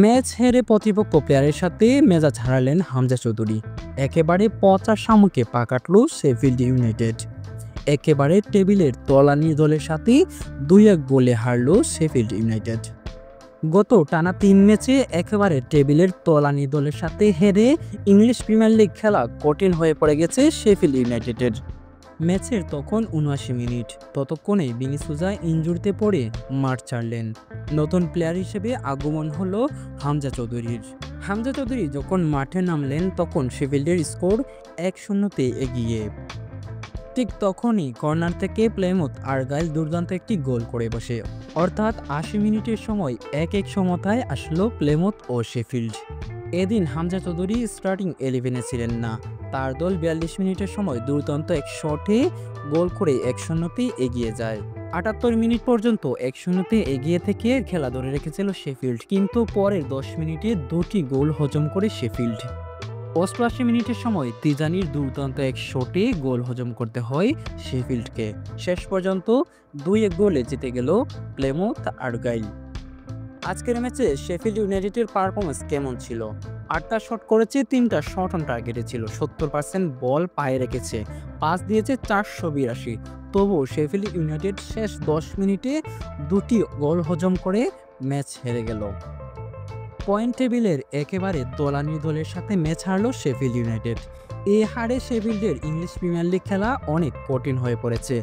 Match হেরে প্রতিপক্ষ প্লেয়ারের সাথে মেজাজ হারালেন হামজা চৌধুরী। একেবারে পচা শামুকে পা কাটল শেফিল্ড ইউনাইটেড। একেবারে টেবিলের তলানি দলের সাথে 2-1 গোলে হারল শেফিল্ড ইউনাইটেড। গত টানা 3 ম্যাচে একেবারে টেবিলের তলানি দলের সাথে হেরে ইংলিশ প্রিমিয়ার লিগ খেলা কঠিন হয়ে পড়ে গেছে শেফিল্ড ইউনাইটেডের। ম্যাচের তখন ৭৯ মিনিট। ততক্ষণে ভিনিসিয়াস ইনজুরিতে পড়ে মাঠ ছাড়লেন। নতুন প্লেয়ার হিসেবে আগমন হলো হামজা চৌধুরীর। হামজা চৌধুরী যখন মাঠে নামলেন তখন শেফিল্ডের স্কোর 1-0-তে এগিয়ে। ঠিক তখনই কর্নার থেকে প্লেমথ আর্গাইল দুর্দান্ত একটি গোল করে বসে। অর্থাৎ ৮০ মিনিটের সময় ১-১ সমতায় আসলো প্লেমথ ও শেফিল্ড। এদিন হামজা চৌধুরী স্টার্টিং 11-এ ছিলেন না। তার দল ৪২ মিনিটের সময় দুর্দান্ত এক শটে গোল করে ১-০-তে এগিয়ে যায়। ৭৮ মিনিট পর্যন্ত ১-০-তে এগিয়ে থেকে খেলা ধরে রেখেছিল শেফিল্ড, কিন্তু পরের ১০ মিনিটে ২টি গোল হজম করে শেফিল্ড। ৮৮ মিনিটের সময় তিজানির দুর্দান্ত এক শটে গোল হজম করতে হয় শেফিল্ডকে। শেষ পর্যন্ত ২-১ গোলে জিতে গেল প্লেমথ আর্গাইল। আজকের ম্যাচে শেফিল্ড ইউনাইটেডের পারফরমেন্স কেমন ছিল? ৮টা শট করেছে, 3টা শট অন টার্গেটে ছিল, ৭০% বল পায়ে রেখেছে, পাস দিয়েছে ৪৮২। তবুও শেফিল্ড ইউনাইটেড শেষ ১০ মিনিটে ২টি গোল হজম করে ম্যাচ হেরে গেল। পয়েন্ট টেবিলের একেবারে তলানি দলের সাথে ম্যাচ হারল শেফিল্ড ইউনাইটেড। এই হারে শেফিল্ডের ইংলিশ প্রিমিয়ার লিগ খেলা অনেক কঠিন হয়ে পড়েছে।